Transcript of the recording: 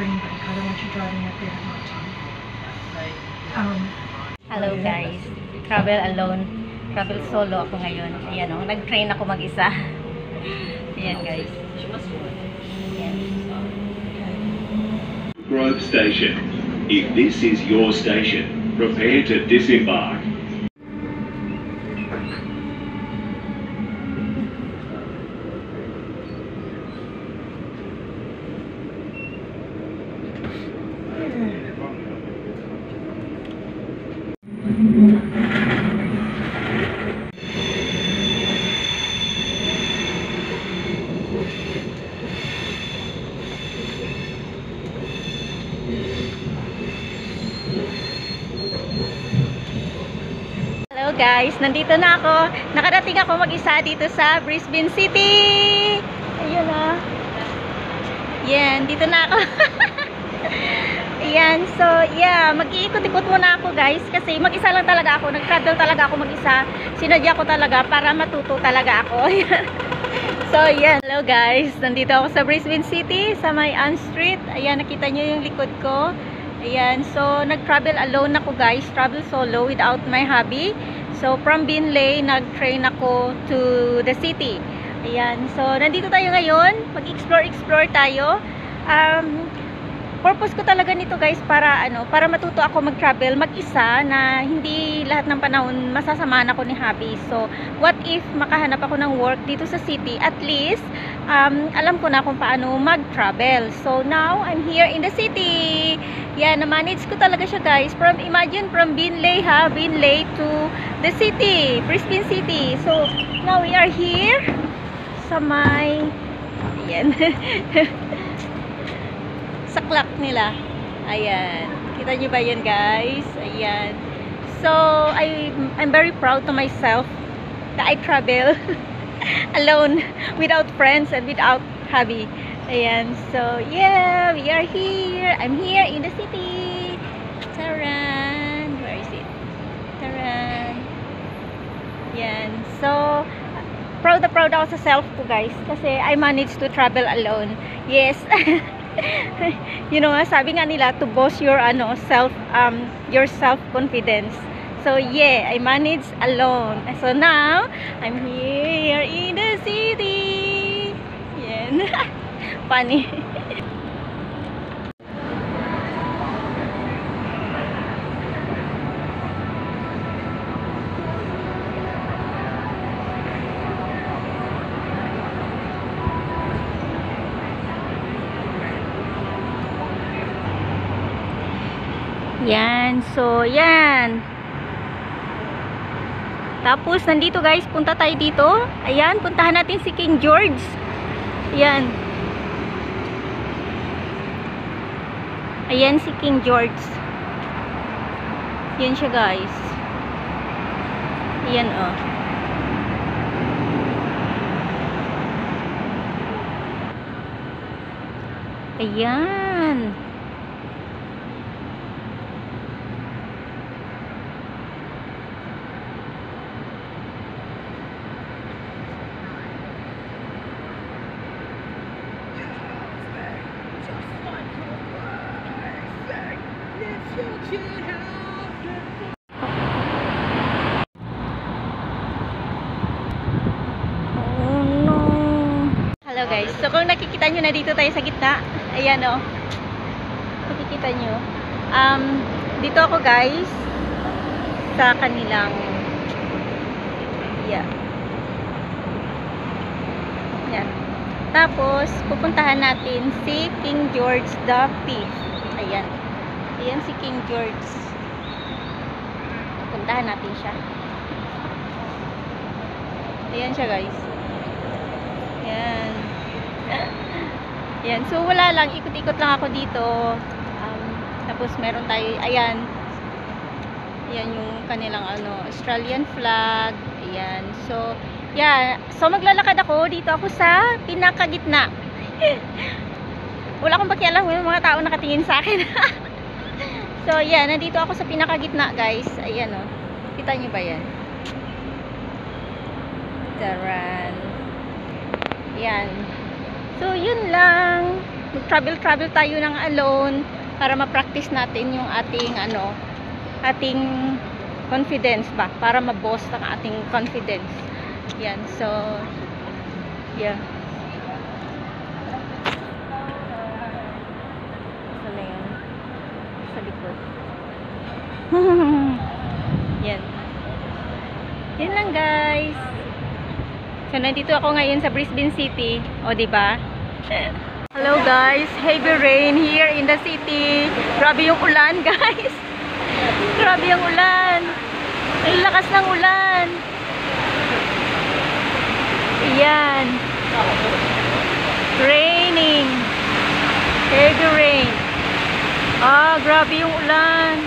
spring break. I don't want you driving up there at night time. Hello guys, travel alone, travel solo ako ngayon. Ayan o, nag-train ako mag-isa. Ayan guys. Ayan. Grove Station. If this is your station, prepare to disembark. Hello guys, nandito na ako. Nakarating ako mag-isa dito sa Brisbane City. Ayun o. Yan, dito na ako. Ayan, so yeah, mag-iikot-ikot muna ako guys kasi mag-isa lang talaga ako. Nag-travel talaga ako mag-isa. Sinadya ko talaga para matuto talaga ako. So yan, hello guys, nandito ako sa Brisbane City, sa may Ann Street. Ayan, nakita nyo yung likod ko. Ayan, so nag-travel alone ako guys, travel solo without my hubby. So from Binley, nag-train ako to the city. Ayan, so nandito tayo ngayon, mag-explore tayo. Purpose ko talaga nito guys para para matuto ako mag-travel mag-isa na hindi lahat ng panahon masasamahan ako ni hubby. So what if makahanap ako ng work dito sa city, at least alam ko na kung paano mag-travel. So now I'm here in the city. Yeah, na-manage ko talaga siya guys. Imagine from Binley Binley to the city, Brisbane City. So now we are here sa may ayan. Sa clock nila. Ayan. Kita nyo ba yan guys? Ayan. So, I'm very proud to myself that I travel alone, without friends and without hubby. Ayan. So, yeah, we are here. I'm here in the city. Taran. Where is it? Taran. Ayan. So, proud na proud ako sa self ko guys kasi I managed to travel alone. Yes. You know, sabi nga nila to boost your your self confidence. So yeah, I managed alone. So now I'm here in the city. Yeah. Funny. Yan, so yan. Tapos nandito guys, punta tayo dito. Ayan, puntahan natin si King George. Ayan. Ayan si King George. Yan siya guys. Ayan oh. Ayan. Oh no. Hello guys. So kung nakikita nyo na dito tayo sa gitna. Ayan o. Nakikita nyo. Dito ako guys sa kanilang yeah. Yan. Tapos pupuntahan natin si King George the Fifth. Ayan. Ayan si King George. Puntahan natin siya. Ayan siya guys. Ayan. Ayan. So wala lang. Ikot-ikot lang ako dito. Tapos meron tayo. Ayan. Ayan yung kanilang Australian flag. Ayan. So yeah. So maglalakad ako. Dito ako sa pinakagitna. Wala akong pakialam yung mga tao nakatingin sa akin. So yeah, nandito ako sa pinakagitna guys. Ayan o. Kita nyo ba yan? Taran. Yan. So yun lang. mag-travel tayo ng alone para ma-practice natin yung ating ating confidence ba, para ma-boost ang ating confidence. Yan, so yeah. Saan na yan? Sa likod. Yan. Yan lang guys. So nandito ako ngayon sa Brisbane City. O diba? Hello guys, heavy rain here in the city. Grabe yung ulan guys. Grabe yung ulan. Ang lakas ng ulan. Ayan. Raining. Heavy rain. Ah, grabe yung ulan.